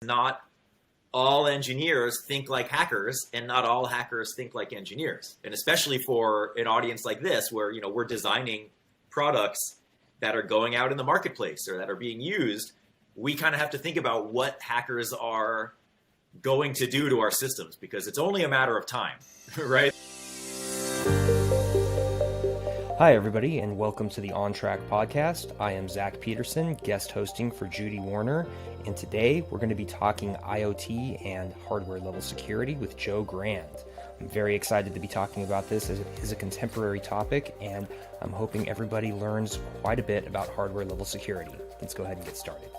Not all engineers think like hackers, and not all hackers think like engineers. And especially for an audience like this, where we're designing products that are going out in the marketplace or that are being used, we kind of have to think about what hackers are going to do to our systems, because it's only a matter of time, right? Hi, everybody, and welcome to the On Track podcast. I am Zach Peterson, guest hosting for Judy Warner, and today we're going to be talking IoT and hardware level security with Joe Grand. I'm very excited to be talking about this as it is a contemporary topic, and I'm hoping everybody learns quite a bit about hardware level security. Let's go ahead and get started.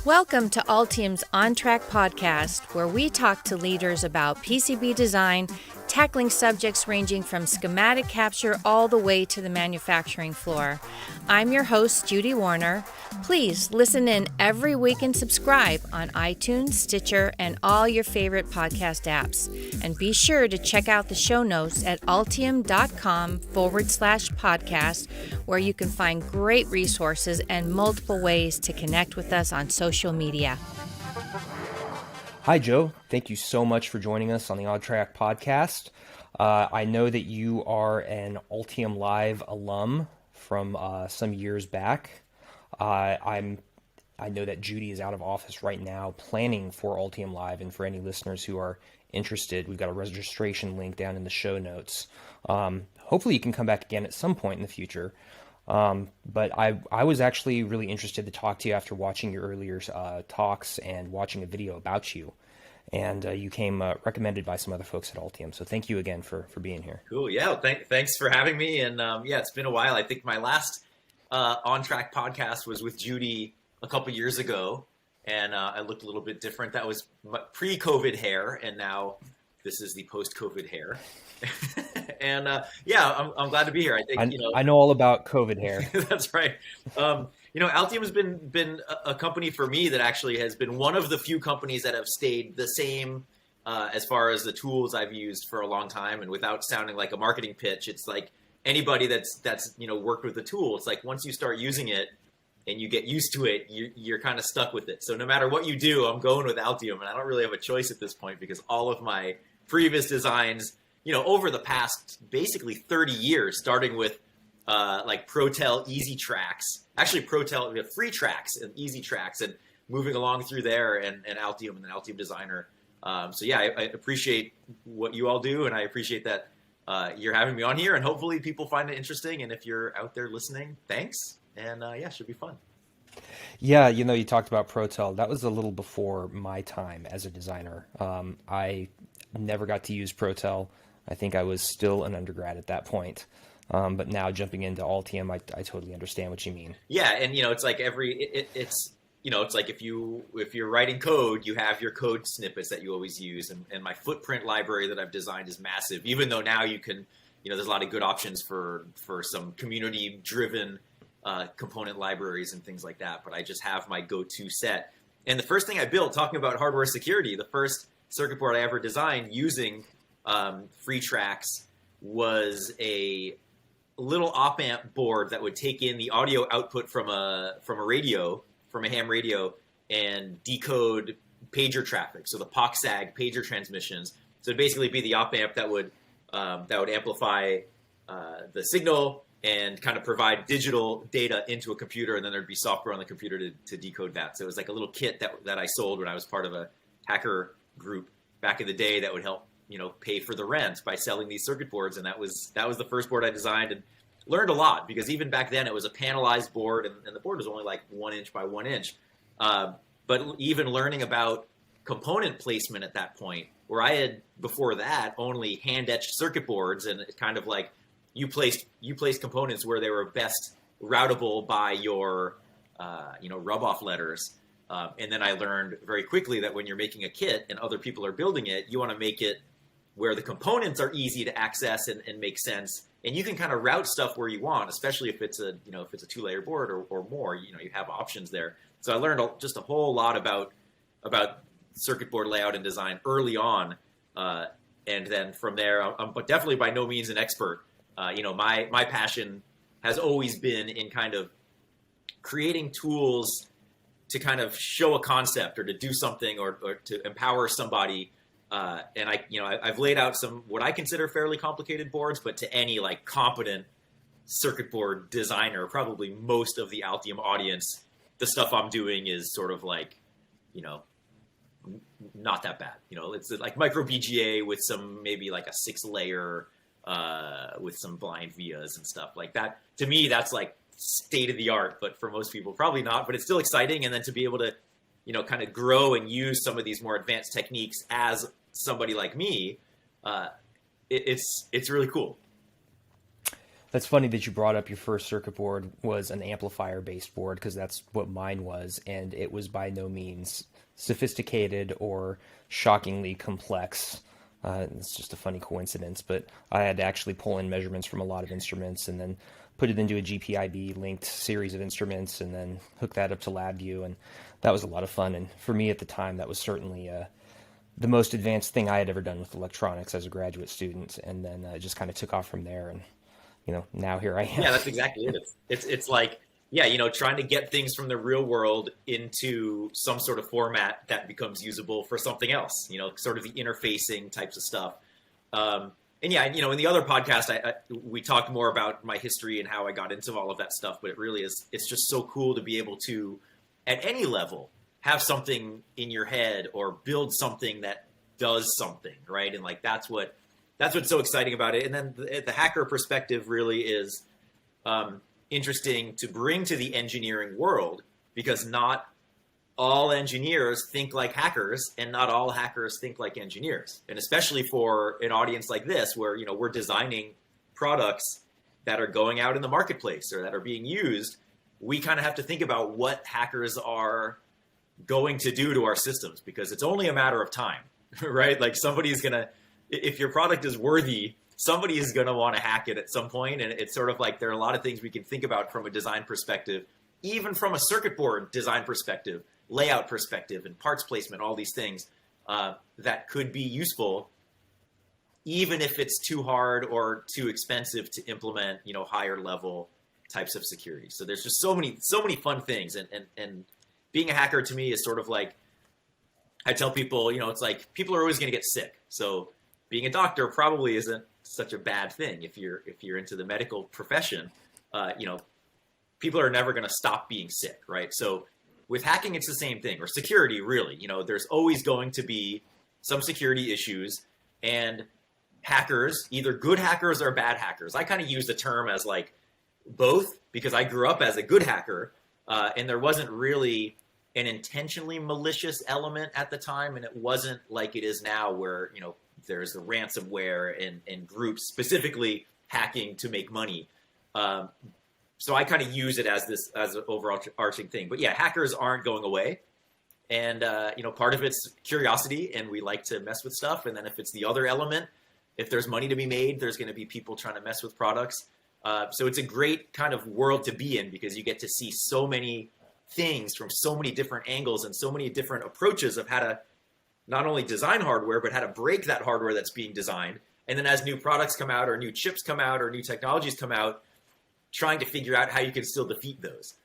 Welcome to Altium's On Track podcast, where we talk to leaders about PCB design, tackling subjects ranging from schematic capture all the way to the manufacturing floor. I'm your host, Judy Warner. Please listen in every week and subscribe on iTunes, Stitcher, and all your favorite podcast apps. And be sure to check out the show notes at altium.com/podcast, where you can find great resources and multiple ways to connect with us on social media. Hi, Joe. Thank you so much for joining us on the On Track podcast. I know that you are an Altium Live alum from some years back. I know that Judy is out of office right now planning for Altium Live, and for any listeners who are interested, we've got a registration link down in the show notes. Hopefully you can come back again at some point in the future. But I was actually really interested to talk to you after watching your earlier talks and watching a video about you. And you came recommended by some other folks at Altium. So thank you again for being here. Cool. Yeah. Thanks for having me. And yeah, it's been a while. I think my last On Track podcast was with Judy a couple years ago. And I looked a little bit different. That was pre-COVID hair. And now this is the post-COVID hair. And yeah, I'm glad to be here. I think I know all about COVID hair. That's right. Altium has been a company for me that actually has been one of the few companies that have stayed the same as far as the tools I've used for a long time. And without sounding like a marketing pitch, it's like anybody that's worked with the tool, it's like once you start using it and you get used to it, you're kind of stuck with it. So no matter what you do, I'm going with Altium, and I don't really have a choice at this point, because all of my previous designs, over the past basically 30 years, starting with like ProTel Easy Tracks, actually ProTel Free Tracks and Easy Tracks, and moving along through there, and Altium and then Altium Designer. So yeah, I appreciate what you all do, and I appreciate that you're having me on here, and hopefully people find it interesting. And if you're out there listening, thanks, and yeah, it should be fun. Yeah, you talked about ProTel. That was a little before my time as a designer. I never got to use ProTel. I think I was still an undergrad at that point. But now jumping into Altium, I totally understand what you mean. Yeah, and it's like it's like if you're writing code, you have your code snippets that you always use, and my footprint library that I've designed is massive. Even though now you can, there's a lot of good options for some community driven component libraries and things like that. But I just have my go-to set. And the first thing I built, talking about hardware security, the first circuit board I ever designed using free tracks was a little op-amp board that would take in the audio output from a radio, from a ham radio, and decode pager traffic. So the POC-SAG pager transmissions. So it'd basically be the op-amp that would amplify the signal and kind of provide digital data into a computer, and then there'd be software on the computer to decode that. So it was like a little kit that I sold when I was part of a hacker group back in the day that would help pay for the rent by selling these circuit boards. And that was the first board I designed, and learned a lot, because even back then it was a panelized board, and the board was only like 1 inch by 1 inch. But even learning about component placement at that point, where I had before that only hand etched circuit boards, and it's kind of like you placed components where they were best routable by your rub off letters. And then I learned very quickly that when you're making a kit and other people are building it, you want to make it where the components are easy to access and make sense. And you can kind of route stuff where you want, especially if it's a 2-layer board or more. You have options there. So I learned just a whole lot about circuit board layout and design early on, and then from there, I'm but definitely by no means an expert. My passion has always been in kind of creating tools to kind of show a concept or to do something or to empower somebody. And I've laid out some what I consider fairly complicated boards, but to any like competent circuit board designer, probably most of the Altium audience, the stuff I'm doing is sort of like, not that bad. It's like micro BGA with some maybe like a 6-layer with some blind vias and stuff like that. To me, that's like state of the art, but for most people, probably not. But it's still exciting, and then to be able to, kind of grow and use some of these more advanced techniques as somebody like me, it's really cool. That's funny that you brought up your first circuit board was an amplifier-based board, because that's what mine was, and it was by no means sophisticated or shockingly complex. It's just a funny coincidence, but I had to actually pull in measurements from a lot of instruments and then put it into a GPIB linked series of instruments and then hook that up to LabVIEW, and that was a lot of fun. And for me at the time, that was certainly the most advanced thing I had ever done with electronics as a graduate student, and then it just kind of took off from there, and now here I am. Yeah, that's exactly it. It's like, trying to get things from the real world into some sort of format that becomes usable for something else, sort of the interfacing types of stuff. And yeah, in the other podcast, we talked more about my history and how I got into all of that stuff, but it's just so cool to be able to, at any level, have something in your head or build something that does something, right? And like, that's what's so exciting about it. And then the hacker perspective really is interesting to bring to the engineering world, because not all engineers think like hackers, and not all hackers think like engineers. And especially for an audience like this, where, we're designing products that are going out in the marketplace or that are being used, we kind of have to think about what hackers are going to do to our systems, because it's only a matter of time, right? Like, somebody's going to, if your product is worthy, somebody is going to want to hack it at some point. And it's sort of like, there are a lot of things we can think about from a design perspective, even from a circuit board design perspective, layout perspective, and parts placement, all these things that could be useful, even if it's too hard or too expensive to implement, higher level types of security. So there's just so many fun things. And being a hacker to me is sort of like, I tell people, it's like people are always going to get sick. So being a doctor probably isn't such a bad thing. If you're into the medical profession, people are never going to stop being sick, right? So with hacking, it's the same thing, or security, really. There's always going to be some security issues, and hackers, either good hackers or bad hackers. I kind of use the term as like both, because I grew up as a good hacker, and there wasn't really an intentionally malicious element at the time, and it wasn't like it is now, where there's the ransomware and groups specifically hacking to make money. So I kind of use it as an overarching thing. But yeah, hackers aren't going away. And, part of it's curiosity, and we like to mess with stuff. And then if it's the other element, if there's money to be made, there's going to be people trying to mess with products. So it's a great kind of world to be in, because you get to see so many things from so many different angles and so many different approaches of how to not only design hardware, but how to break that hardware that's being designed. And then as new products come out, or new chips come out, or new technologies come out, trying to figure out how you can still defeat those.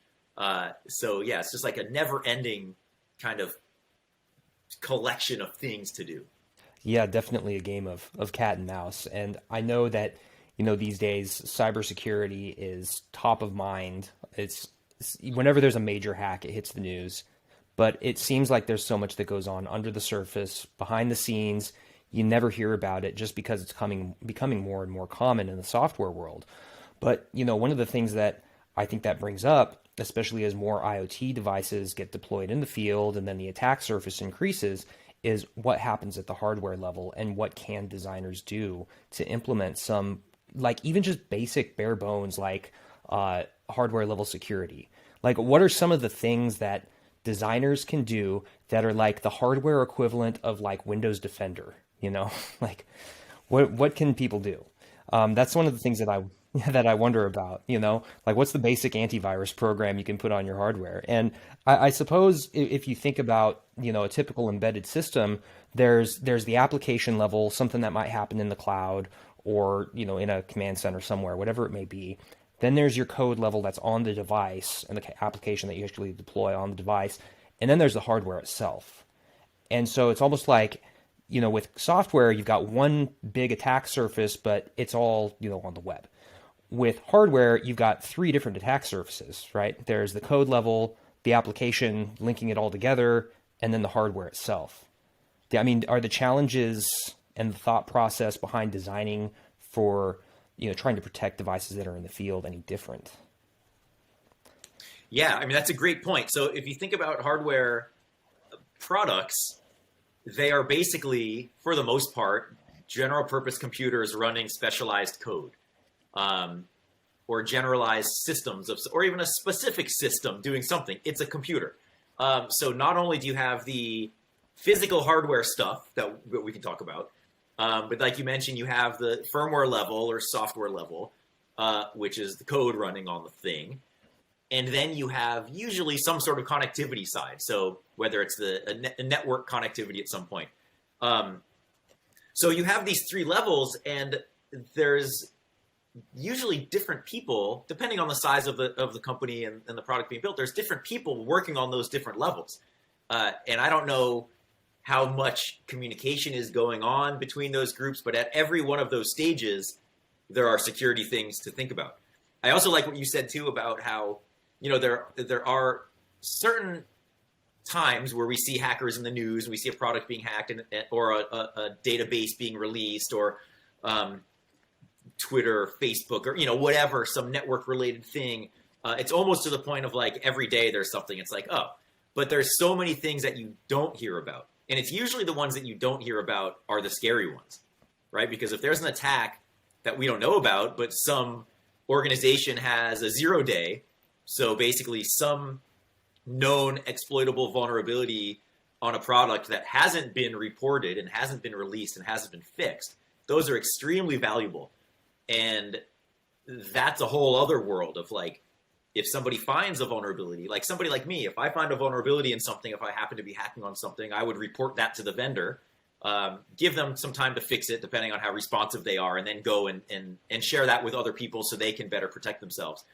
So yeah, it's just like a never-ending kind of collection of things to do. Yeah, definitely a game of cat and mouse. And I know that, these days, cybersecurity is top of mind. It's whenever there's a major hack, it hits the news. But it seems like there's so much that goes on under the surface, behind the scenes. You never hear about it, just because it's becoming more and more common in the software world. But, one of the things that I think that brings up, especially as more IoT devices get deployed in the field and then the attack surface increases, is what happens at the hardware level, and what can designers do to implement some, like, even just basic bare bones, like hardware level security. Like, what are some of the things that designers can do that are like the hardware equivalent of like Windows Defender, like what can people do? That's one of the things that I wonder about, like, what's the basic antivirus program you can put on your hardware? And I suppose if you think about, a typical embedded system, there's the application level, something that might happen in the cloud or, in a command center somewhere, whatever it may be. Then there's your code level that's on the device and the application that you actually deploy on the device. And then there's the hardware itself. And so it's almost like, with software, you've got one big attack surface, but it's all, on the web. With hardware, you've got three different attack surfaces, right? There's the code level, the application, linking it all together, and then the hardware itself. I mean, are the challenges and the thought process behind designing for, trying to protect devices that are in the field any different? Yeah, I mean, that's a great point. So if you think about hardware products, they are basically, for the most part, general purpose computers running specialized code, or generalized systems or even a specific system doing something. It's a computer. So not only do you have the physical hardware stuff that we can talk about, but like you mentioned, you have the firmware level or software level, which is the code running on the thing. And then you have usually some sort of connectivity side. So whether it's a network connectivity at some point. So you have these three levels, and there's usually different people, depending on the size of the company and the product being built, there's different people working on those different levels. And I don't know how much communication is going on between those groups, but at every one of those stages, there are security things to think about. I also like what you said too about how, there are certain times where we see hackers in the news, and we see a product being hacked or a database being released, or Twitter, Facebook, or whatever, some network related thing. It's almost to the point of like every day there's something. It's like, oh, but there's so many things that you don't hear about. And it's usually the ones that you don't hear about are the scary ones, right? Because if there's an attack that we don't know about, but some organization has a 0-day, so basically some known exploitable vulnerability on a product that hasn't been reported and hasn't been released and hasn't been fixed, those are extremely valuable. And that's a whole other world of like, if somebody finds a vulnerability, like somebody like me, if I find a vulnerability in something, if I happen to be hacking on something, I would report that to the vendor, give them some time to fix it depending on how responsive they are, and then go and share that with other people so they can better protect themselves.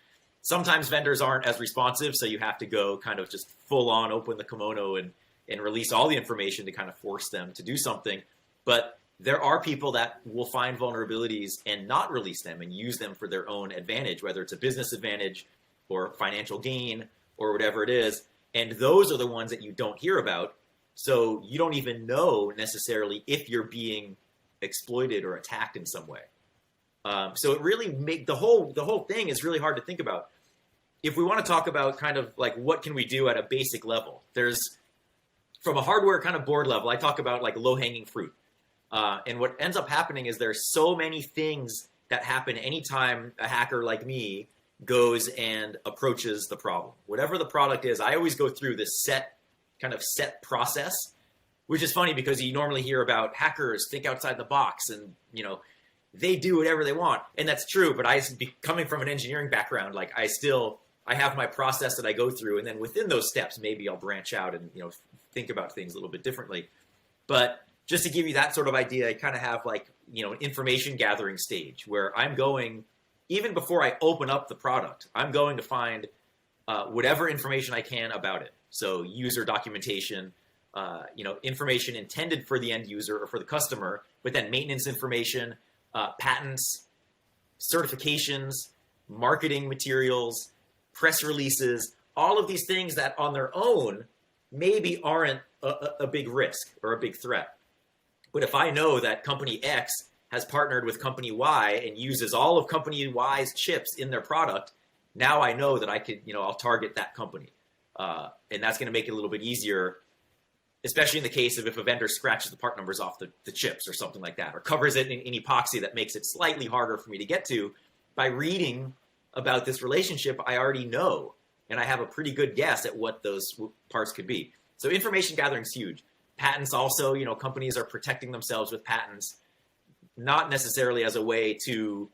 Sometimes vendors aren't as responsive, so you have to go kind of just full on open the kimono and release all the information to kind of force them to do something. But there are people that will find vulnerabilities and not release them and use them for their own advantage, whether it's a business advantage or financial gain or whatever it is. And those are the ones that you don't hear about. So you don't even know necessarily if you're being exploited or attacked in some way. So it really the whole thing is really hard to think about. If we want to talk about kind of like what can we do at a basic level, there's from a hardware kind of board level, I talk about like low hanging fruit. And what ends up happening is there's so many things that happen anytime a hacker like me goes and approaches the problem. Whatever the product is, I always go through this set process, which is funny because you normally hear about hackers think outside the box and, they do whatever they want. And that's true, but coming from an engineering background, like I have my process that I go through, and then within those steps, maybe I'll branch out and, think about things a little bit differently. But just to give you that sort of idea, I kind of have like, an information gathering stage where I'm going, even before I open up the product, I'm going to find whatever information I can about it. So user documentation, information intended for the end user or for the customer, but then maintenance information, patents, certifications, marketing materials, press releases, all of these things that on their own maybe aren't a big risk or a big threat. But if I know that company X has partnered with company Y and uses all of company Y's chips in their product, now I know that I could, I'll target that company. And that's going to make it a little bit easier, especially in the case of if a vendor scratches the part numbers off the chips or something like that, or covers it in epoxy that makes it slightly harder for me to get to. By reading about this relationship, I already know, and I have a pretty good guess at what those parts could be. So information gathering is huge. Patents also, companies are protecting themselves with patents, not necessarily as a way to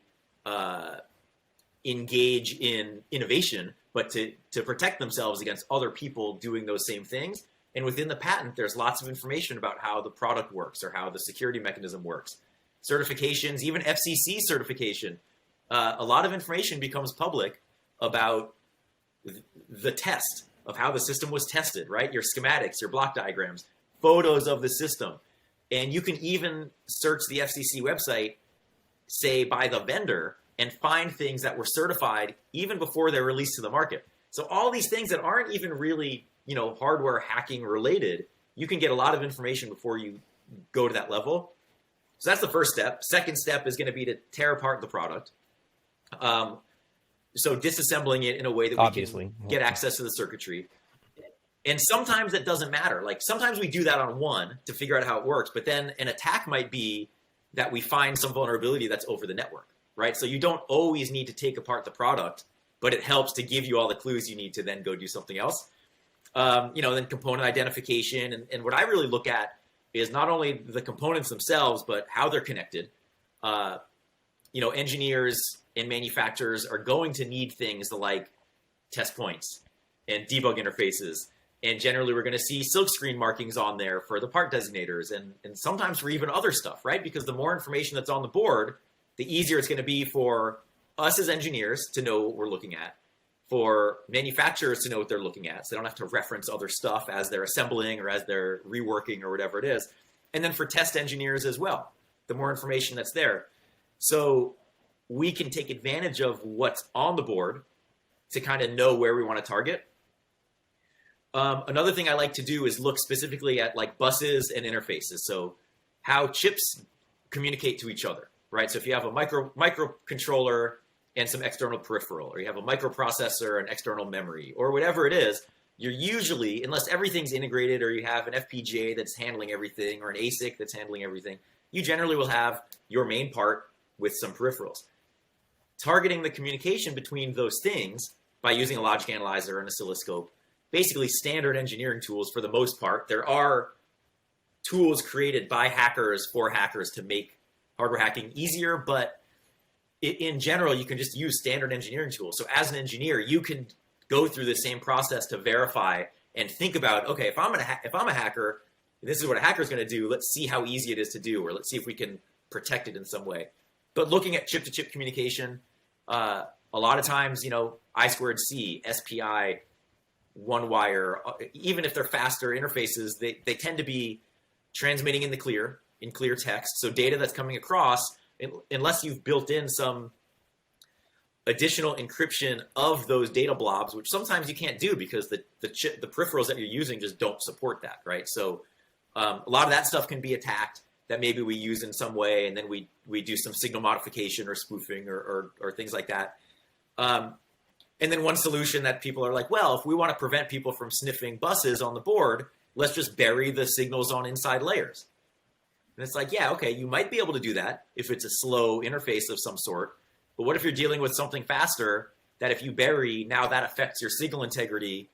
engage in innovation, but to protect themselves against other people doing those same things. And within the patent, there's lots of information about how the product works or how the security mechanism works. Certifications, even FCC certification. a lot of information becomes public about the test of how the system was tested, right? Your schematics, your block diagrams, photos of the system. And you can even search the FCC website, say by the vendor, and find things that were certified even before they're released to the market. So all these things that aren't even really, hardware hacking related, you can get a lot of information before you go to that level. So that's the first step. Second step is going to be to tear apart the product. So disassembling it in a way that we can get access to the circuitry. And sometimes it doesn't matter. Like sometimes we do that on one to figure out how it works, but then an attack might be that we find some vulnerability that's over the network, right? So you don't always need to take apart the product, but it helps to give you all the clues you need to then go do something else. Then component identification. And what I really look at is not only the components themselves, but how they're connected. Engineers and manufacturers are going to need things like test points and debug interfaces. And generally, we're going to see silkscreen markings on there for the part designators and sometimes for even other stuff, right? Because the more information that's on the board, the easier it's going to be for us as engineers to know what we're looking at, for manufacturers to know what they're looking at, so they don't have to reference other stuff as they're assembling or as they're reworking or whatever it is. And then for test engineers as well, the more information that's there. So we can take advantage of what's on the board to kind of know where we want to target. Another thing I like to do is look specifically at like buses and interfaces. So how chips communicate to each other, right? So if you have a microcontroller and some external peripheral, or you have a microprocessor and external memory, or whatever it is, you're usually, unless everything's integrated or you have an FPGA that's handling everything or an ASIC that's handling everything, you generally will have your main part with some peripherals. Targeting the communication between those things by using a logic analyzer and oscilloscope, basically standard engineering tools for the most part. There are tools created by hackers for hackers to make hardware hacking easier, but in general, you can just use standard engineering tools. So as an engineer, you can go through the same process to verify and think about, okay, if I'm a hacker, this is what a hacker is going to do. Let's see how easy it is to do, or let's see if we can protect it in some way. But looking at chip-to-chip communication, a lot of times, I2C, SPI, one wire, even if they're faster interfaces, they tend to be transmitting in clear text. So data that's coming across, unless you've built in some additional encryption of those data blobs, which sometimes you can't do because the peripherals that you're using just don't support that, right? So a lot of that stuff can be attacked that maybe we use in some way, and then we do some signal modification or spoofing or things like that. And then one solution that people are like, well, if we want to prevent people from sniffing buses on the board, let's just bury the signals on inside layers. And it's like, yeah, okay, you might be able to do that if it's a slow interface of some sort. But what if you're dealing with something faster that if you bury, now that affects your signal integrity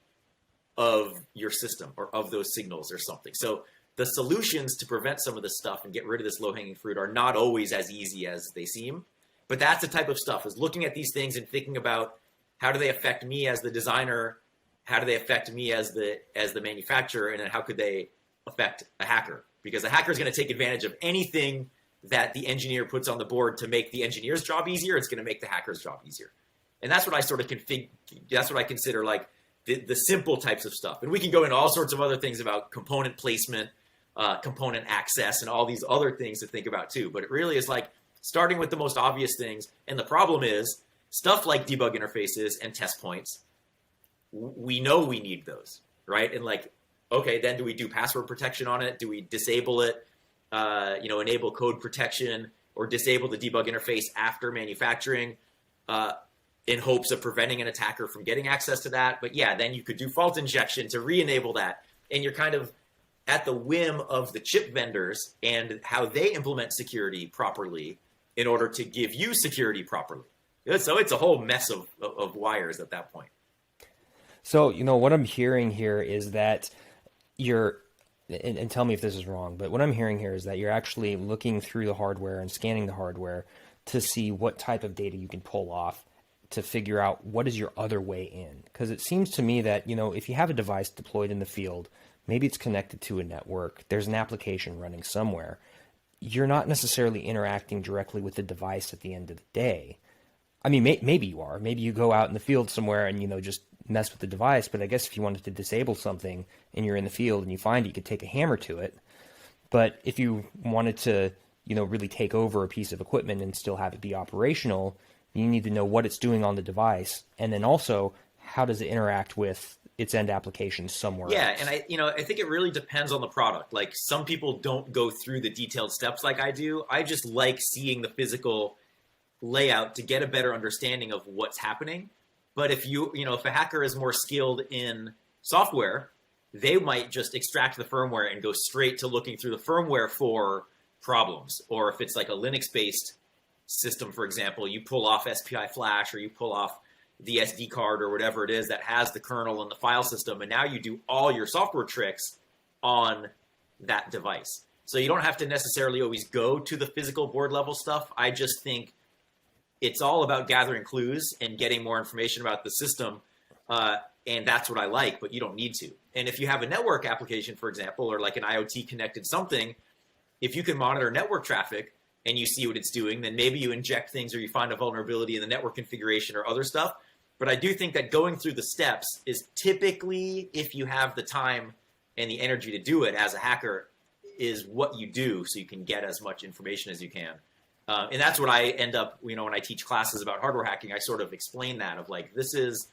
of your system or of those signals or something. So the solutions to prevent some of this stuff and get rid of this low-hanging fruit are not always as easy as they seem. But that's the type of stuff, is looking at these things and thinking about, how do they affect me as the designer? How do they affect me as the manufacturer? And then how could they affect a hacker? Because a hacker is going to take advantage of anything that the engineer puts on the board to make the engineer's job easier. It's going to make the hacker's job easier. And that's what I sort of that's what I consider like the simple types of stuff. And we can go into all sorts of other things about component placement, component access, and all these other things to think about too. But it really is like starting with the most obvious things. And the problem is, stuff like debug interfaces and test points, we know we need those, right? And like, okay, then do we do password protection on it? Do we disable it, enable code protection, or disable the debug interface after manufacturing in hopes of preventing an attacker from getting access to that? But yeah, then you could do fault injection to re-enable that. And you're kind of at the whim of the chip vendors and how they implement security properly in order to give you security properly. So it's a whole mess of wires at that point. So, what I'm hearing here is that and tell me if this is wrong, but what I'm hearing here is that you're actually looking through the hardware and scanning the hardware to see what type of data you can pull off to figure out what is your other way in. Because it seems to me that, if you have a device deployed in the field, maybe it's connected to a network, there's an application running somewhere, you're not necessarily interacting directly with the device at the end of the day. I mean, maybe you are. Maybe you go out in the field somewhere and, just mess with the device. But I guess if you wanted to disable something and you're in the field and you find it, you could take a hammer to it. But if you wanted to, really take over a piece of equipment and still have it be operational, you need to know what it's doing on the device. And then also, how does it interact with its end application somewhere else? And I think it really depends on the product. Like, some people don't go through the detailed steps like I do. I just like seeing the physical layout to get a better understanding of what's happening. But if if a hacker is more skilled in software, they might just extract the firmware and go straight to looking through the firmware for problems. Or if it's like a Linux-based system, for example, you pull off SPI flash, or you pull off the SD card, or whatever it is that has the kernel and the file system, and now you do all your software tricks on that device. So you don't have to necessarily always go to the physical board level stuff. I just think it's all about gathering clues and getting more information about the system, and that's what I like, but you don't need to. And if you have a network application, for example, or like an IoT connected something, if you can monitor network traffic and you see what it's doing, then maybe you inject things or you find a vulnerability in the network configuration or other stuff. But I do think that going through the steps is typically, if you have the time and the energy to do it as a hacker, is what you do so you can get as much information as you can. And that's what I end up, when I teach classes about hardware hacking, I sort of explain that of like, this is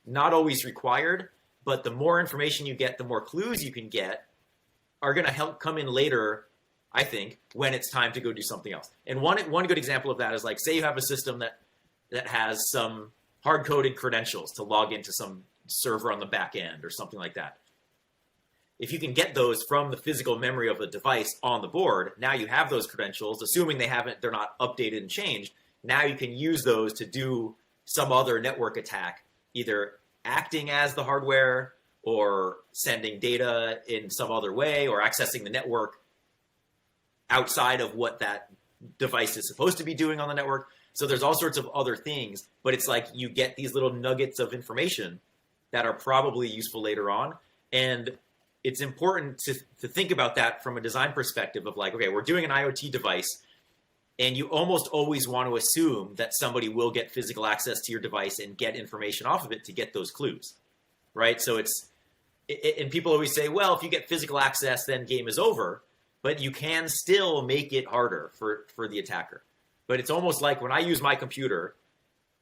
not always required, but the more information you get, the more clues you can get are going to help come in later, I think, when it's time to go do something else. And one good example of that is, like, say you have a system that has some hard-coded credentials to log into some server on the back end or something like that. If you can get those from the physical memory of the device on the board, now you have those credentials, assuming they're not updated and changed. Now you can use those to do some other network attack, either acting as the hardware or sending data in some other way or accessing the network outside of what that device is supposed to be doing on the network. So there's all sorts of other things, but it's like you get these little nuggets of information that are probably useful later on. And it's important to think about that from a design perspective of like, okay, we're doing an IoT device, and you almost always want to assume that somebody will get physical access to your device and get information off of it to get those clues, right? So and people always say, well, if you get physical access, then game is over. But you can still make it harder for the attacker. But it's almost like when I use my computer,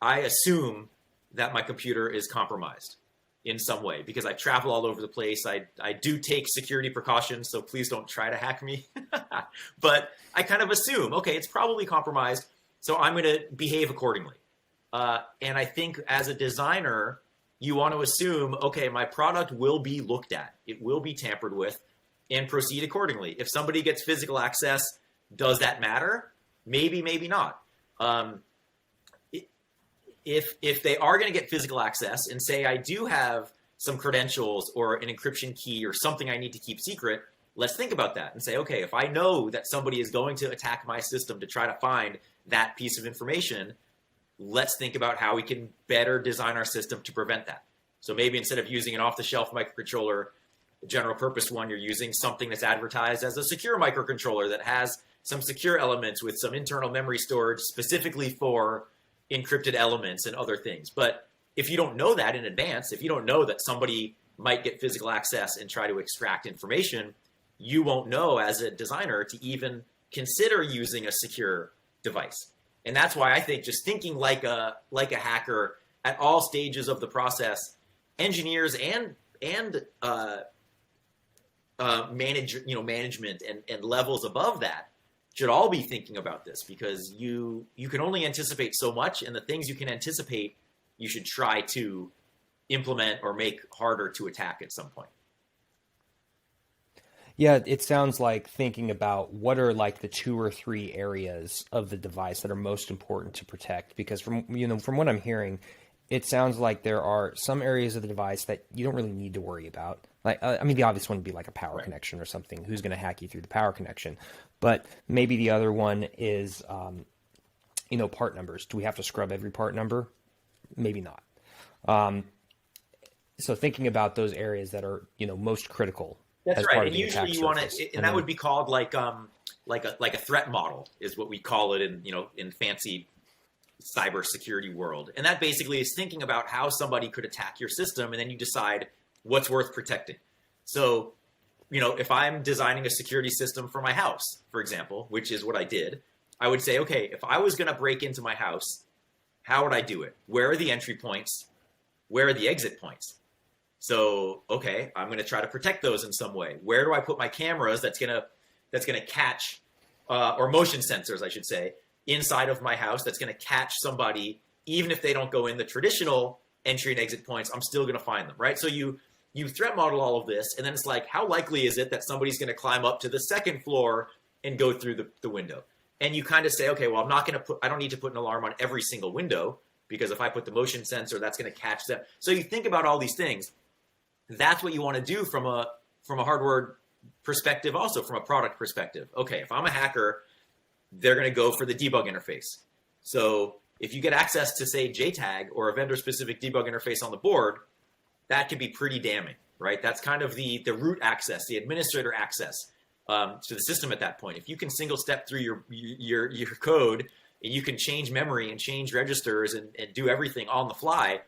I assume that my computer is compromised in some way because I travel all over the place. I do take security precautions, so please don't try to hack me. But I kind of assume, okay, it's probably compromised, so I'm going to behave accordingly. And I think as a designer, you want to assume, okay, my product will be looked at. It will be tampered with, and proceed accordingly. If somebody gets physical access, does that matter? Maybe, maybe not. If they are going to get physical access and say, I do have some credentials or an encryption key or something I need to keep secret, let's think about that and say, okay, if I know that somebody is going to attack my system to try to find that piece of information, let's think about how we can better design our system to prevent that. So maybe instead of using an off-the-shelf microcontroller, the general purpose one, you're using something that's advertised as a secure microcontroller that has some secure elements with some internal memory storage specifically for encrypted elements and other things. But if you don't know that in advance, if you don't know that somebody might get physical access and try to extract information, you won't know as a designer to even consider using a secure device. And that's why I think just thinking like a hacker at all stages of the process, engineers and management and levels above that should all be thinking about this, because you can only anticipate so much, and the things you can anticipate, you should try to implement or make harder to attack at some point. Yeah, it sounds like thinking about what are like the 2 or 3 areas of the device that are most important to protect, because from what I'm hearing, it sounds like there are some areas of the device that you don't really need to worry about. Like, the obvious one would be like a power connection or something. Who's going to hack you through the power connection? But maybe the other one is, part numbers. Do we have to scrub every part number? Maybe not. So thinking about those areas that are, most critical. That's as right. part And of the usually you want to, and that would be called like a threat model is what we call it in fancy cybersecurity world. And that basically is thinking about how somebody could attack your system, and then you decide what's worth protecting. So, if I'm designing a security system for my house, for example, which is what I did, I would say, okay, if I was going to break into my house, how would I do it? Where are the entry points? Where are the exit points? So, okay, I'm going to try to protect those in some way. Where do I put my cameras that's going to catch, or motion sensors, I should say, inside of my house that's going to catch somebody, even if they don't go in the traditional entry and exit points, I'm still going to find them, right? So you threat model all of this, and then it's like, how likely is it that somebody's going to climb up to the second floor and go through the window? And you kind of say, okay, well, I don't need to put an alarm on every single window, because if I put the motion sensor, that's going to catch them. So you think about all these things. That's what you want to do from a hardware perspective, also from a product perspective. Okay, if I'm a hacker, they're going to go for the debug interface. So if you get access to, say, JTAG or a vendor-specific debug interface on the board, that can be pretty damning, right? That's kind of the root access, the administrator access to the system at that point. If you can single step through your code, and you can change memory and change registers and do everything on the fly,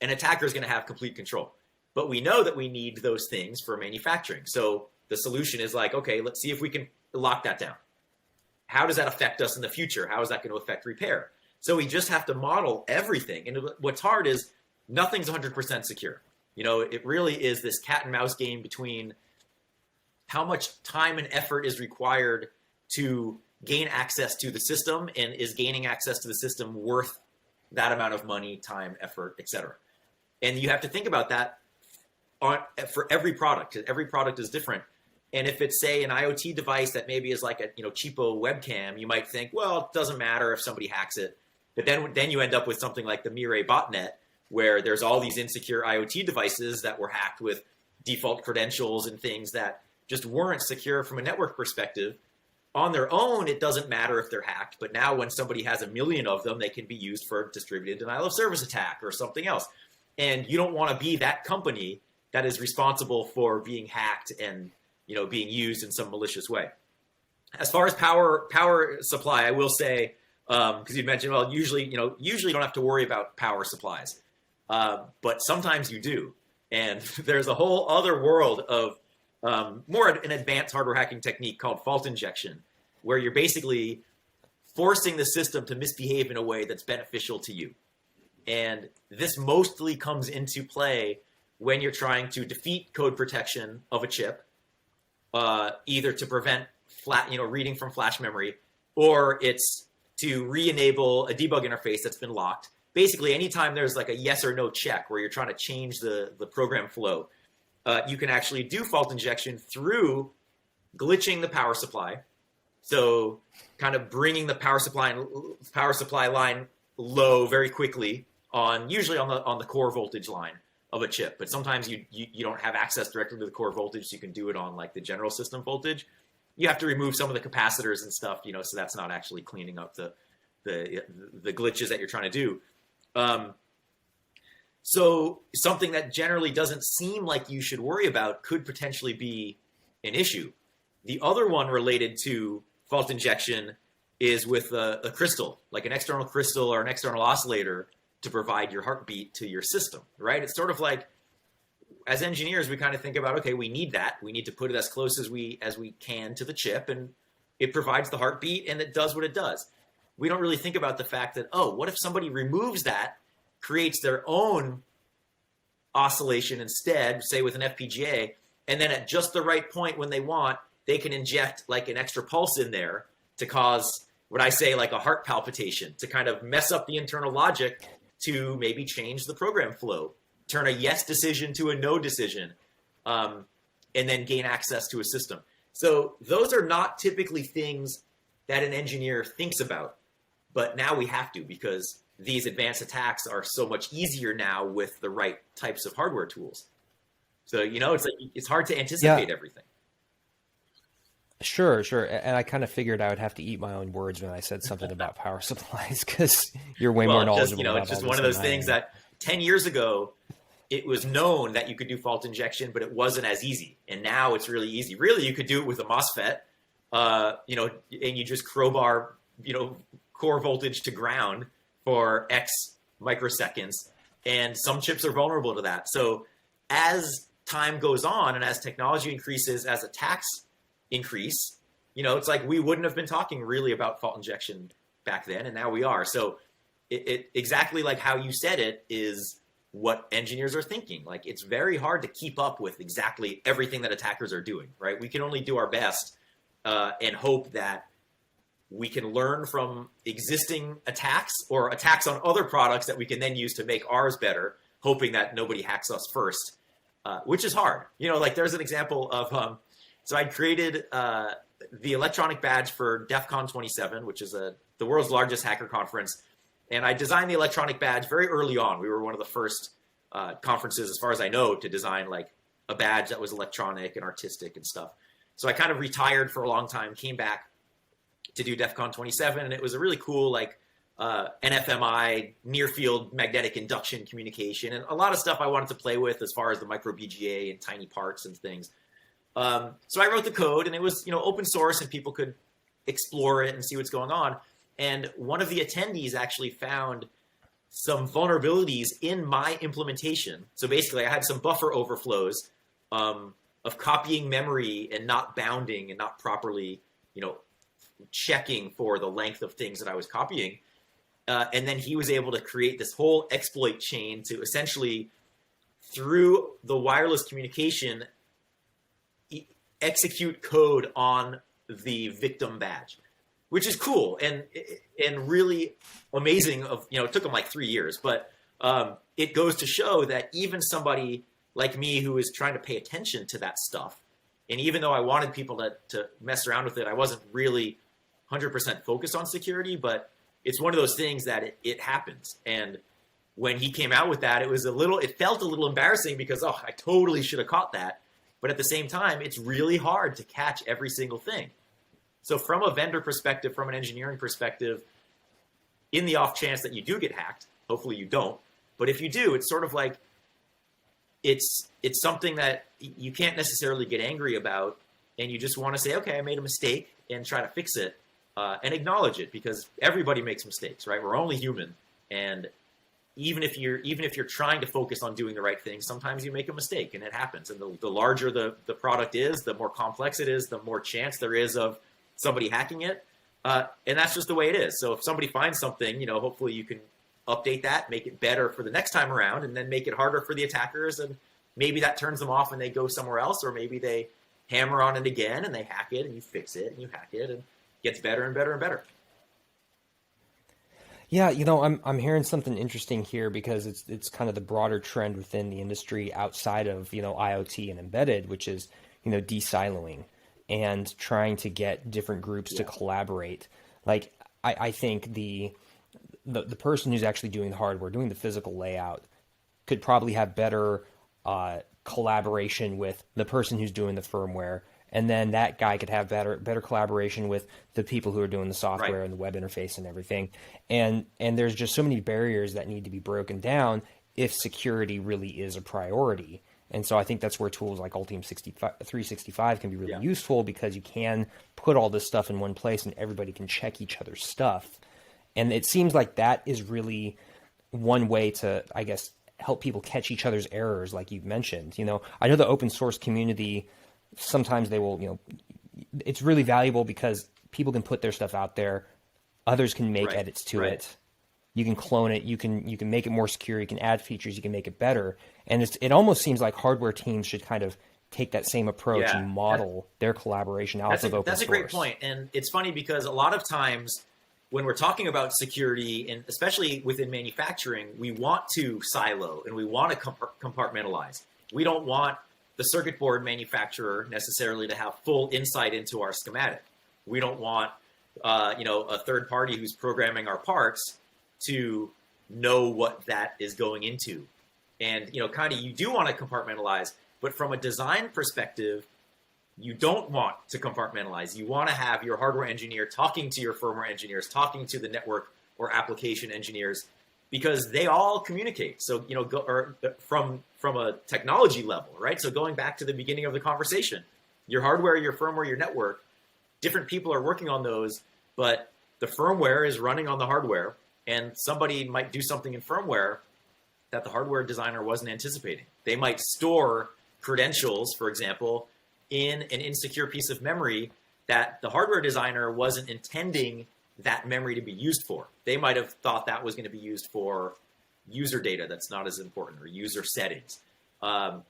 an attacker is going to have complete control. But we know that we need those things for manufacturing. So the solution is like, okay, let's see if we can lock that down. How does that affect us in the future? How is that going to affect repair? So we just have to model everything. And what's hard is nothing's 100% secure. It really is this cat and mouse game between how much time and effort is required to gain access to the system, and is gaining access to the system worth that amount of money, time, effort, etc. And you have to think about that for every product, because every product is different. And if it's, say, an IoT device that maybe is like a cheapo webcam, you might think, well, it doesn't matter if somebody hacks it. But then you end up with something like the Mirai botnet, where there's all these insecure IoT devices that were hacked with default credentials and things that just weren't secure from a network perspective. On their own, it doesn't matter if they're hacked, but now when somebody has a million of them, they can be used for distributed denial of service attack or something else. And you don't want to be that company that is responsible for being hacked and being used in some malicious way. As far as power supply, I will say, because you mentioned, well, usually you don't have to worry about power supplies, but sometimes you do. And there's a whole other world of more an advanced hardware hacking technique called fault injection, where you're basically forcing the system to misbehave in a way that's beneficial to you. And this mostly comes into play when you're trying to defeat code protection of a chip, either to prevent reading from flash memory, or it's to re-enable a debug interface that's been locked. Basically, anytime there's like a yes or no check where you're trying to change the program flow, you can actually do fault injection through glitching the power supply. So kind of bringing the power supply line low very quickly usually on the core voltage line of a chip. But sometimes you don't have access directly to the core voltage, so you can do it on like the general system voltage. You have to remove some of the capacitors and stuff, so that's not actually cleaning up the glitches that you're trying to do. So something that generally doesn't seem like you should worry about could potentially be an issue. The other one related to fault injection is with a crystal, like an external crystal or an external oscillator to provide your heartbeat to your system, right? It's sort of like, as engineers, we kind of think about, okay, we need that. We need to put it as close as we can to the chip, and it provides the heartbeat and it does what it does. We don't really think about the fact that, what if somebody removes that, creates their own oscillation instead, say with an FPGA, and then at just the right point when they want, they can inject like an extra pulse in there to cause what I say like a heart palpitation, to kind of mess up the internal logic to maybe change the program flow, turn a yes decision to a no decision, and then gain access to a system. So those are not typically things that an engineer thinks about, but now we have to, because these advanced attacks are so much easier now with the right types of hardware tools. So, it's hard to anticipate everything. Sure. And I kind of figured I would have to eat my own words when I said something about power supplies, because you're way more knowledgeable. It's just one of those things that 10 years ago, it was known that you could do fault injection, but it wasn't as easy. And now it's really easy. Really, you could do it with a MOSFET, and you just crowbar core voltage to ground for X microseconds, and some chips are vulnerable to that. So as time goes on and as technology increases, as attacks increase, it's like we wouldn't have been talking really about fault injection back then, and now we are. So it exactly like how you said it is what engineers are thinking. Like, it's very hard to keep up with exactly everything that attackers are doing, right? We can only do our best and hope that we can learn from existing attacks or attacks on other products that we can then use to make ours better, hoping that nobody hacks us first, which is hard. Like there's an example of, so I created the electronic badge for DEF CON 27, which is the world's largest hacker conference. And I designed the electronic badge very early on. We were one of the first conferences, as far as I know, to design like a badge that was electronic and artistic and stuff. So I kind of retired for a long time, came back to do DEF CON 27, and it was a really cool like NFMI, near field magnetic induction communication, and a lot of stuff I wanted to play with as far as the micro BGA and tiny parts and things. So I wrote the code, and it was open source, and people could explore it and see what's going on. And one of the attendees actually found some vulnerabilities in my implementation. So basically, I had some buffer overflows of copying memory and not bounding and not properly, checking for the length of things that I was copying. And then he was able to create this whole exploit chain to essentially, through the wireless communication, execute code on the victim badge, which is cool and really amazing. It took him like 3 years, but it goes to show that even somebody like me who is trying to pay attention to that stuff, and even though I wanted people to mess around with it, I wasn't really 100% focused on security, but it's one of those things that it happens. And when he came out with that, it felt a little embarrassing because, I totally should have caught that. But at the same time, it's really hard to catch every single thing. So from a vendor perspective, from an engineering perspective, in the off chance that you do get hacked, hopefully you don't, but if you do, it's sort of like, it's something that you can't necessarily get angry about, and you just want to say, okay, I made a mistake, and try to fix it, and acknowledge it, because everybody makes mistakes, right? We're only human, and even if you're trying to focus on doing the right thing, sometimes you make a mistake, and it happens. And the larger the product is, the more complex it is, the more chance there is of somebody hacking it, and that's just the way it is. So if somebody finds something, hopefully you can update that, make it better for the next time around, and then make it harder for the attackers, and maybe that turns them off and they go somewhere else, or maybe they hammer on it again and they hack it, and you fix it and you hack it, and it gets better and better and better. Yeah, I'm hearing something interesting here, because it's kind of the broader trend within the industry outside of IoT and embedded, which is de-siloing and trying to get different groups to collaborate. Like I think the person who's actually doing the hardware, doing the physical layout, could probably have better collaboration with the person who's doing the firmware. And then that guy could have better collaboration with the people who are doing the software and the web interface and everything. And there's just so many barriers that need to be broken down if security really is a priority. And so I think that's where tools like Altium 365 can be really useful, because you can put all this stuff in one place and everybody can check each other's stuff. And it seems like that is really one way to, I guess, help people catch each other's errors, like you've mentioned. I know the open source community, sometimes they will, it's really valuable because people can put their stuff out there. Others can make edits to it. You can clone it. You can make it more secure. You can add features. You can make it better. And it almost seems like hardware teams should kind of take that same approach and model their collaboration off of open source. That's a great point. And it's funny because a lot of times when we're talking about security, and especially within manufacturing, we want to silo and we want to compartmentalize. We don't want the circuit board manufacturer necessarily to have full insight into our schematic. We don't want a third party who's programming our parts to know what that is going into. And kind of you do want to compartmentalize, but from a design perspective, you don't want to compartmentalize. You want to have your hardware engineer talking to your firmware engineers, talking to the network or application engineers, because they all communicate. So, from a technology level, right? So going back to the beginning of the conversation, your hardware, your firmware, your network, different people are working on those, but the firmware is running on the hardware, and somebody might do something in firmware that the hardware designer wasn't anticipating. They might store credentials, for example, in an insecure piece of memory that the hardware designer wasn't intending that memory to be used for. They might have thought that was going to be used for user data that's not as important, or user settings. Well,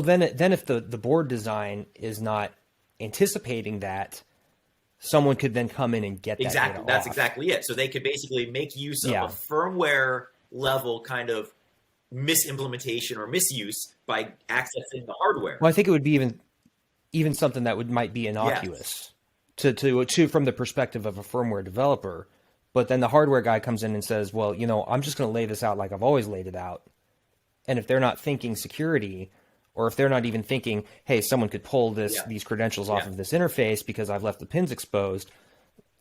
then if the board design is not anticipating that, someone could then come in and get that exactly. data That's off. exactly it. So they could basically make use of a firmware level kind of misimplementation or misuse by accessing the hardware. Well, I think it would be even something that might be innocuous to from the perspective of a firmware developer. But then the hardware guy comes in and says, well, I'm just going to lay this out like I've always laid it out. And if they're not thinking security, or if they're not even thinking, hey, someone could pull these credentials off of this interface because I've left the pins exposed,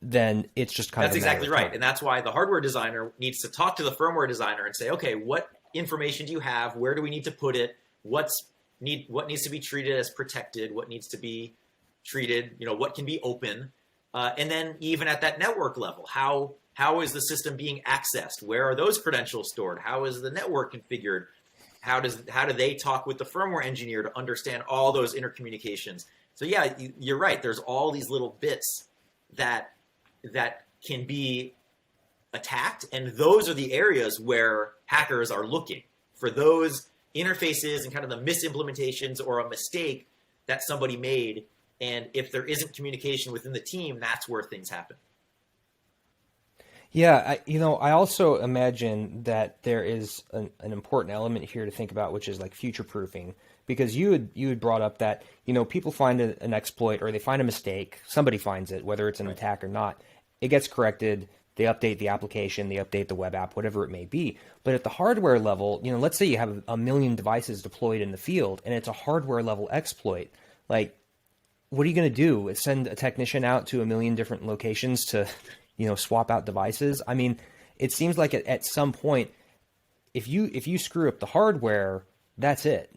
then it's just kind of That's exactly right. And that's why the hardware designer needs to talk to the firmware designer and say, okay, what information do you have? Where do we need to put it? What needs to be treated as protected? What needs to be treated? What can be open? And then even at that network level, how is the system being accessed? Where are those credentials stored? How is the network configured? How do they talk with the firmware engineer to understand all those intercommunications? So yeah, you're right. There's all these little bits that can be attacked, and those are the areas where hackers are looking for those interfaces and kind of the misimplementations or a mistake that somebody made. And if there isn't communication within the team, that's where things happen. Yeah, I also imagine that there is an important element here to think about, which is like future proofing, because you had brought up that people find an exploit, or they find a mistake, somebody finds it, whether it's an attack or not, it gets corrected, they update the application, they update the web app, whatever it may be. But at the hardware level, let's say you have a million devices deployed in the field, and it's a hardware level exploit. Like, what are you going to do? Send a technician out to a million different locations to swap out devices? I mean, it seems like at some point, if you screw up the hardware, that's it.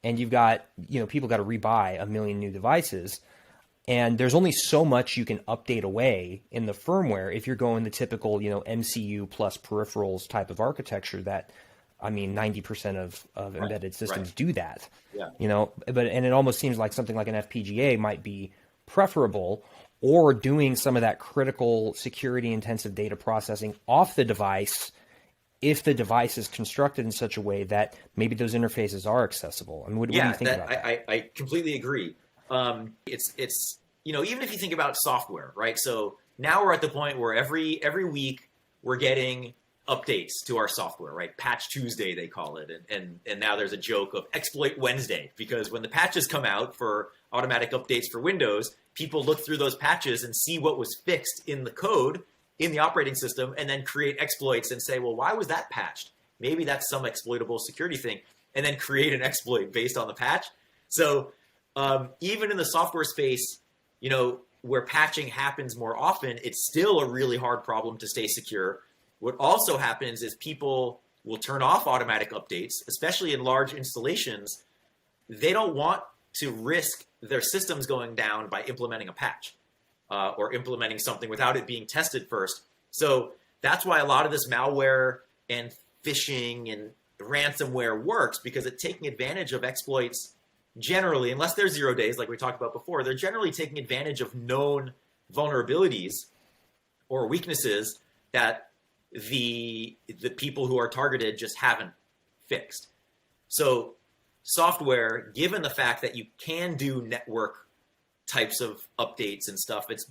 And you've got, people got to rebuy a million new devices. And there's only so much you can update away in the firmware if you're going the typical, MCU plus peripherals type of architecture that, 90% of embedded systems do that. Yeah. And it almost seems like something like an FPGA might be preferable, or doing some of that critical security intensive data processing off the device if the device is constructed in such a way that maybe those interfaces are accessible. What do you think about that? I completely agree. It's even if you think about software, right? So now we're at the point where every week we're getting updates to our software, right? Patch Tuesday, they call it. And now there's a joke of Exploit Wednesday, because when the patches come out for automatic updates for Windows, people look through those patches and see what was fixed in the code in the operating system, and then create exploits and say, well, why was that patched? Maybe that's some exploitable security thing, and then create an exploit based on the patch. So even in the software space, where patching happens more often, it's still a really hard problem to stay secure. What also happens is people will turn off automatic updates, especially in large installations. They don't want to risk their systems going down by implementing a patch or implementing something without it being tested first. So that's why a lot of this malware and phishing and ransomware works, because it's taking advantage of exploits. Generally, unless they're 0 days, like we talked about before, they're generally taking advantage of known vulnerabilities or weaknesses that the people who are targeted just haven't fixed. So software, given the fact that you can do network types of updates and stuff, it's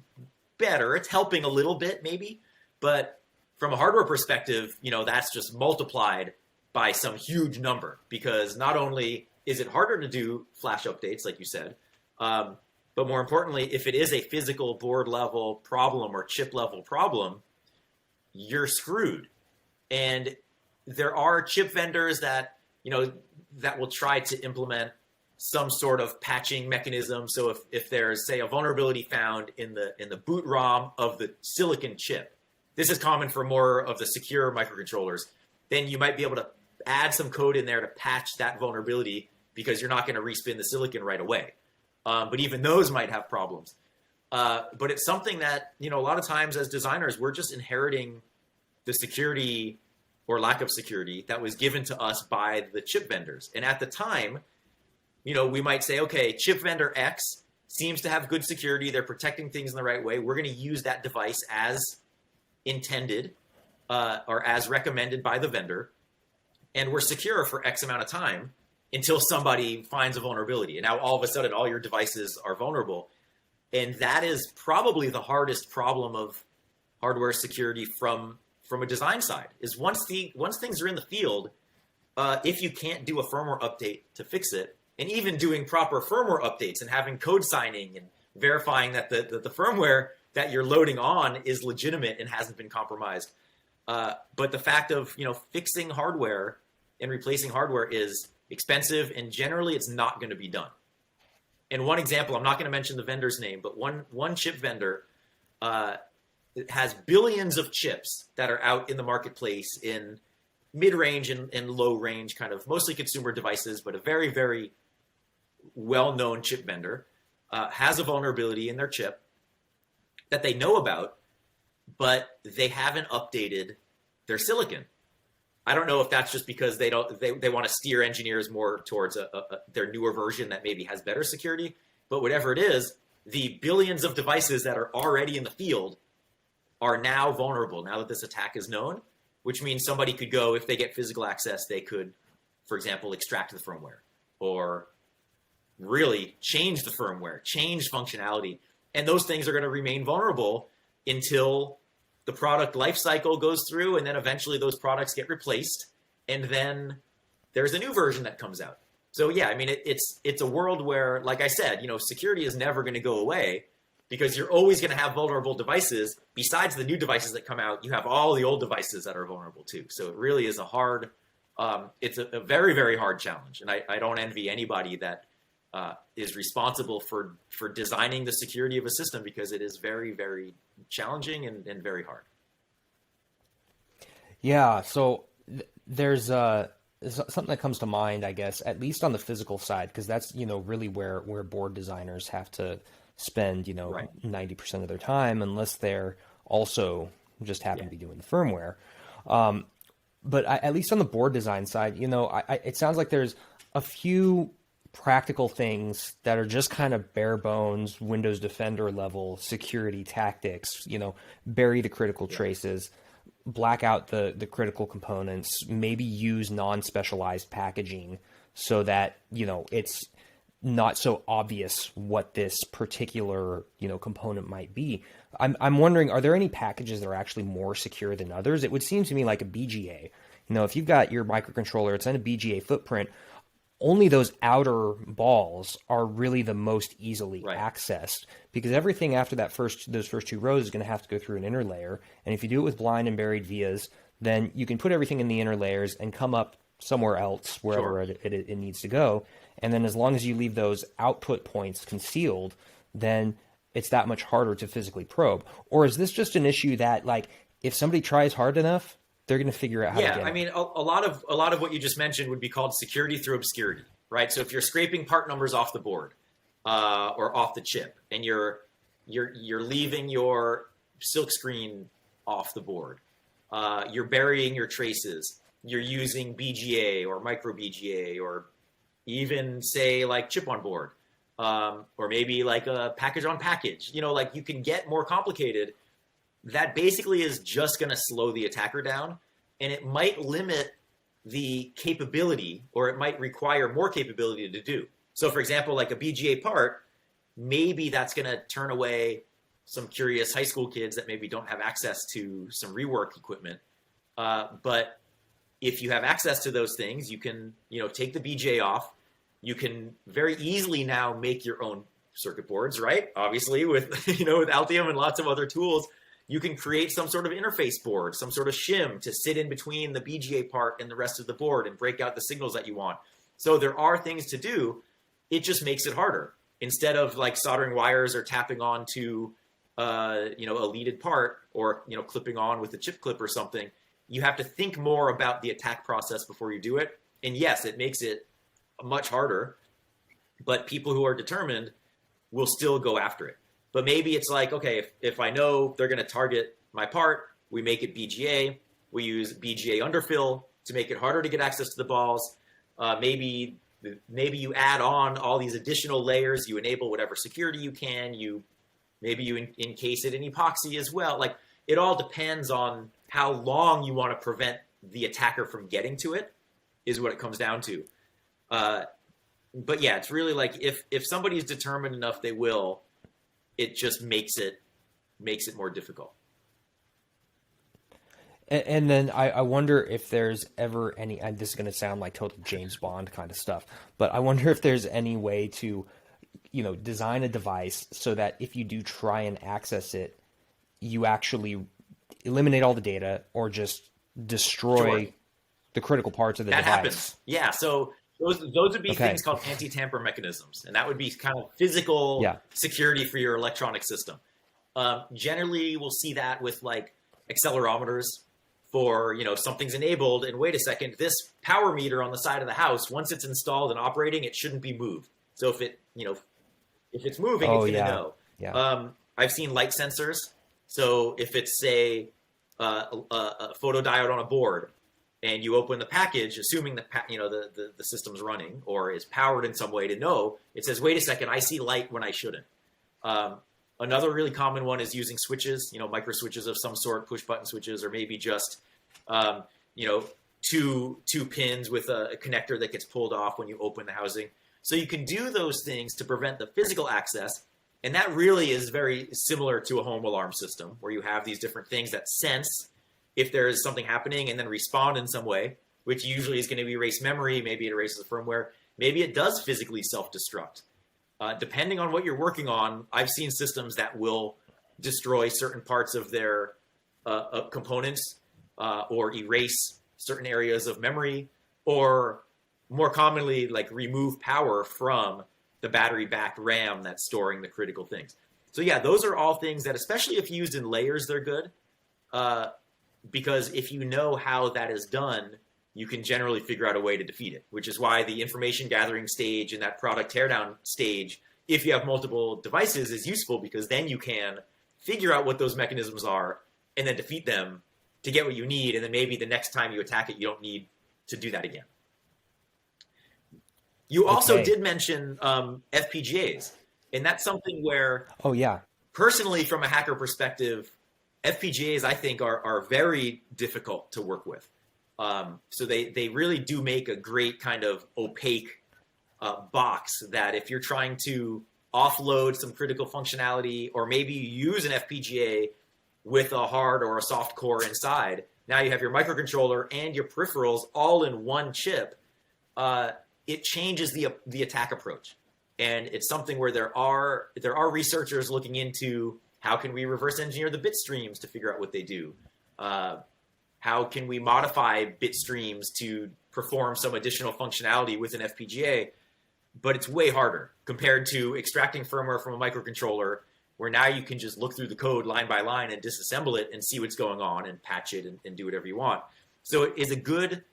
better. It's helping a little bit maybe, but from a hardware perspective, that's just multiplied by some huge number, because not only is it harder to do flash updates, like you said, but more importantly, if it is a physical board level problem or chip level problem, you're screwed. And there are chip vendors that, that will try to implement some sort of patching mechanism. So if there's, say, a vulnerability found in the boot ROM of the silicon chip, this is common for more of the secure microcontrollers, then you might be able to add some code in there to patch that vulnerability, because you're not going to respin the silicon right away. But even those might have problems. But it's something that, a lot of times as designers, we're just inheriting the security or lack of security that was given to us by the chip vendors. And at the time, we might say, okay, chip vendor X seems to have good security. They're protecting things in the right way. We're going to use that device as intended or as recommended by the vendor. And we're secure for X amount of time until somebody finds a vulnerability. And now all of a sudden, all your devices are vulnerable. And that is probably the hardest problem of hardware security from a design side, is once things are in the field, if you can't do a firmware update to fix it, and even doing proper firmware updates and having code signing and verifying that the firmware that you're loading on is legitimate and hasn't been compromised. But the fact of, fixing hardware and replacing hardware is expensive, and generally it's not going to be done. And one example, I'm not going to mention the vendor's name, but one chip vendor has billions of chips that are out in the marketplace in mid-range and low-range, kind of mostly consumer devices, but a very, very well-known chip vendor has a vulnerability in their chip that they know about, but they haven't updated their silicon. I don't know if that's just because they want to steer engineers more towards their newer version that maybe has better security, but whatever it is, the billions of devices that are already in the field are now vulnerable now that this attack is known, which means somebody could go, if they get physical access, they could, for example, extract the firmware or really change the firmware, change functionality. And those things are going to remain vulnerable until the product life cycle goes through, and then eventually those products get replaced, and then there's a new version that comes out. So yeah, I mean, it's a world where, like I said, security is never going to go away, because you're always going to have vulnerable devices. Besides the new devices that come out, you have all the old devices that are vulnerable too. So it really is it's a very, very hard challenge. And I don't envy anybody that is responsible for designing the security of a system, because it is very, very challenging and very hard. Yeah, so there's something that comes to mind, I guess, at least on the physical side, because that's, really where board designers have to spend, Right. 90% of their time, unless they're also just happen to be doing the firmware. But at least on the board design side, it sounds like there's a few practical things that are just kind of bare bones Windows Defender level security tactics, bury the critical traces, black out the critical components, maybe use non-specialized packaging so that, it's not so obvious what this particular, component might be. I'm wondering, are there any packages that are actually more secure than others? It would seem to me like a BGA. If you've got your microcontroller, it's in a BGA footprint, only those outer balls are really the most easily accessed, because everything after those first two rows is going to have to go through an inner layer. And if you do it with blind and buried vias, then you can put everything in the inner layers and come up somewhere else, wherever it needs to go. And then as long as you leave those output points concealed, then it's that much harder to physically probe. Or is this just an issue that, like, if somebody tries hard enough, they're going to figure out how to get it? Yeah, I mean, a lot of what you just mentioned would be called security through obscurity, right? So if you're scraping part numbers off the board or off the chip, and you're leaving your silk screen off the board, you're burying your traces, you're using BGA or micro BGA, or even say like chip on board, or maybe like a package on package, like you can get more complicated. That basically is just going to slow the attacker down, and it might limit the capability, or it might require more capability to do. So for example, like a BGA part, maybe that's going to turn away some curious high school kids that maybe don't have access to some rework equipment. But if you have access to those things, you can, take the BGA off. You can very easily now make your own circuit boards, right? Obviously with, with Altium and lots of other tools, you can create some sort of interface board, some sort of shim to sit in between the BGA part and the rest of the board and break out the signals that you want. So there are things to do. It just makes it harder. Instead of like soldering wires or tapping onto, a leaded part, or, clipping on with a chip clip or something, you have to think more about the attack process before you do it. And yes, it makes it much harder, but people who are determined will still go after it. But maybe it's like, okay, if I know they're going to target my part, we make it BGA. We use BGA underfill to make it harder to get access to the balls. Maybe you add on all these additional layers. You enable whatever security you can. Maybe you encase it in epoxy as well. Like, it all depends on how long you want to prevent the attacker from getting to it, is what it comes down to. But yeah, it's really like if somebody's determined enough, they will. It just makes it more difficult. And then I wonder if there's ever any, and this is going to sound like total James Bond kind of stuff, but I wonder if there's any way to, design a device so that if you do try and access it, you actually eliminate all the data or just destroy the critical parts of the device. That happens. Yeah. So those would be things called anti-tamper mechanisms, and that would be kind of physical security for your electronic system. Generally, we'll see that with like accelerometers for, something's enabled, and wait a second, this power meter on the side of the house, once it's installed and operating, it shouldn't be moved. So if it's moving, it's going to know. Yeah. I've seen light sensors. So if it's, say, a photodiode on a board, and you open the package, assuming the system's running or is powered in some way to know, it says, wait a second, I see light when I shouldn't. Another really common one is using switches, micro switches of some sort, push button switches, or maybe just, two pins with a connector that gets pulled off when you open the housing. So you can do those things to prevent the physical access. And that really is very similar to a home alarm system, where you have these different things that sense if there is something happening and then respond in some way, which usually is going to erase memory. Maybe it erases the firmware. Maybe it does physically self-destruct. Depending on what you're working on, I've seen systems that will destroy certain parts of their components or erase certain areas of memory, or more commonly, like remove power from the battery-backed RAM that's storing the critical things. So yeah, those are all things that, especially if used in layers, they're good. Because if you know how that is done, you can generally figure out a way to defeat it, which is why the information gathering stage and that product teardown stage, if you have multiple devices, is useful, because then you can figure out what those mechanisms are and then defeat them to get what you need. And then maybe the next time you attack it, you don't need to do that again. You also did mention FPGAs, and that's something where, personally, from a hacker perspective, FPGAs, I think, are very difficult to work with. So they really do make a great kind of opaque box that if you're trying to offload some critical functionality, or maybe you use an FPGA with a hard or a soft core inside, now you have your microcontroller and your peripherals all in one chip. It changes the attack approach. And it's something where there are researchers looking into, how can we reverse engineer the bit streams to figure out what they do? How can we modify bit streams to perform some additional functionality with an FPGA? But it's way harder compared to extracting firmware from a microcontroller, where now you can just look through the code line by line and disassemble it and see what's going on and patch it and do whatever you want. So it is a good,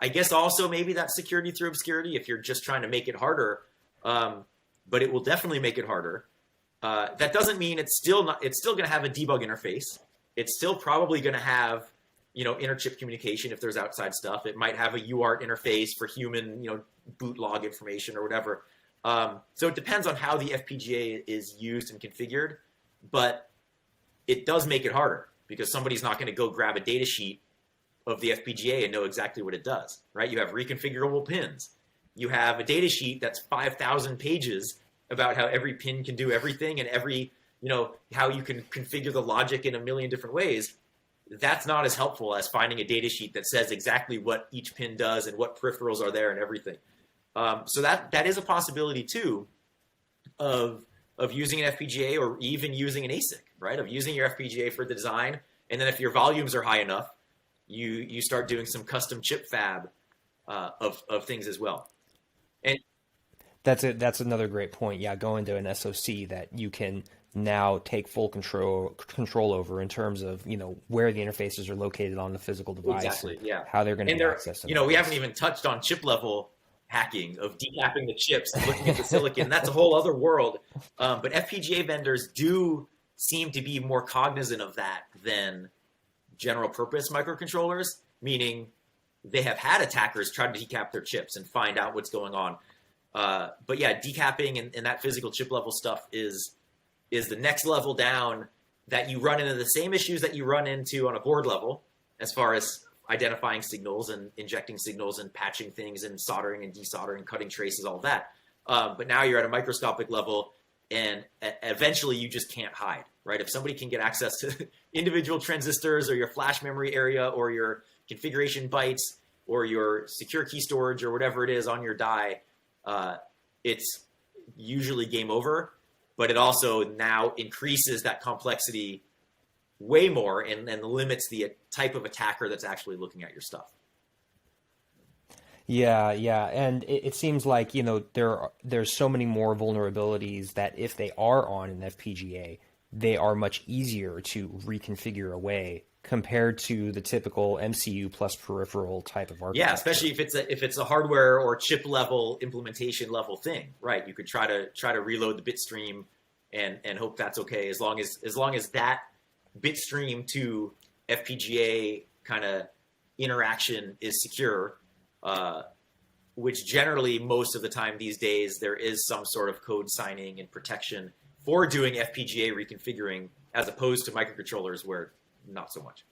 I guess also maybe that's security through obscurity if you're just trying to make it harder, but it will definitely make it harder. That doesn't mean it's still going to have a debug interface. It's still probably going to have, inter-chip communication if there's outside stuff. It might have a UART interface for human, boot log information or whatever. So it depends on how the FPGA is used and configured, but it does make it harder, because somebody's not going to go grab a data sheet of the FPGA and know exactly what it does, right? You have reconfigurable pins. You have a data sheet that's 5,000 pages about how every pin can do everything, and how you can configure the logic in a million different ways. That's not as helpful as finding a data sheet that says exactly what each pin does and what peripherals are there and everything. So that is a possibility too, of using an FPGA, or even using an ASIC, right? Of using your FPGA for the design, and then if your volumes are high enough, you start doing some custom chip fab of things as well. And that's another great point. Yeah, go into an SoC that you can now take full control over in terms of, where the interfaces are located on the physical device. Exactly, yeah. How they're going to be accessed. We haven't even touched on chip level hacking, of decapping the chips and looking at the silicon. That's a whole other world. But FPGA vendors do seem to be more cognizant of that than general purpose microcontrollers, meaning they have had attackers try to decap their chips and find out what's going on. But yeah, decapping and that physical chip level stuff is the next level down, that you run into the same issues that you run into on a board level, as far as identifying signals and injecting signals and patching things and soldering and desoldering, cutting traces, all that. But now you're at a microscopic level, and eventually you just can't hide, right? If somebody can get access to individual transistors or your flash memory area or your configuration bytes or your secure key storage or whatever it is on your die, it's usually game over. But it also now increases that complexity way more and limits the type of attacker that's actually looking at your stuff. Yeah, and it seems like, there's so many more vulnerabilities that if they are on an FPGA, they are much easier to reconfigure away compared to the typical MCU plus peripheral type of architecture. Yeah, especially if it's a hardware or chip level implementation level thing, right? You could try to reload the bit stream and hope that's okay, as long as that bit stream to FPGA kind of interaction is secure, which generally most of the time these days there is some sort of code signing and protection for doing FPGA reconfiguring, as opposed to microcontrollers where not so much.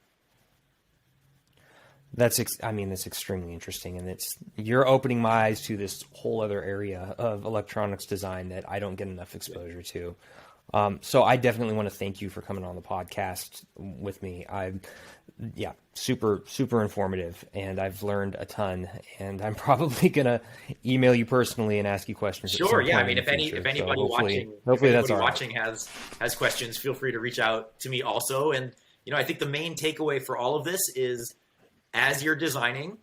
That's extremely interesting, and you're opening my eyes to this whole other area of electronics design that I don't get enough exposure to. So I definitely want to thank you for coming on the podcast with me. Super, super informative, and I've learned a ton, and I'm probably going to email you personally and ask you questions. Sure. Yeah. I mean, if anybody watching has questions, feel free to reach out to me also. And, I think the main takeaway for all of this is, as you're designing,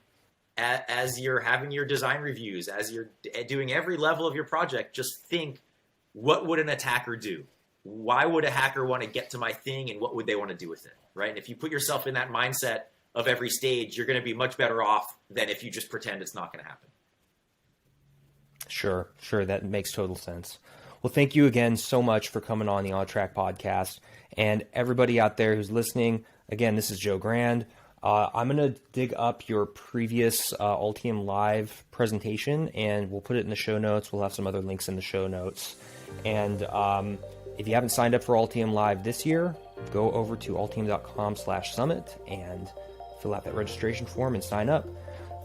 as you're having your design reviews, as you're doing every level of your project, just think, what would an attacker do? Why would a hacker want to get to my thing, and what would they want to do with it, right? And if you put yourself in that mindset of every stage, you're going to be much better off than if you just pretend it's not going to happen. Sure. That makes total sense. Well, thank you again so much for coming on the On Track podcast. And everybody out there who's listening, again, this is Joe Grand. I'm going to dig up your previous Altium Live presentation, and we'll put it in the show notes. We'll have some other links in the show notes. And if you haven't signed up for Altium Live this year, go over to altium.com/summit and fill out that registration form and sign up.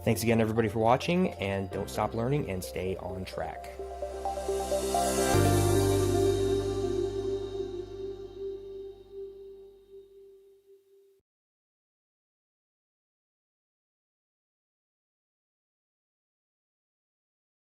Thanks again, everybody, for watching, and don't stop learning and stay on track.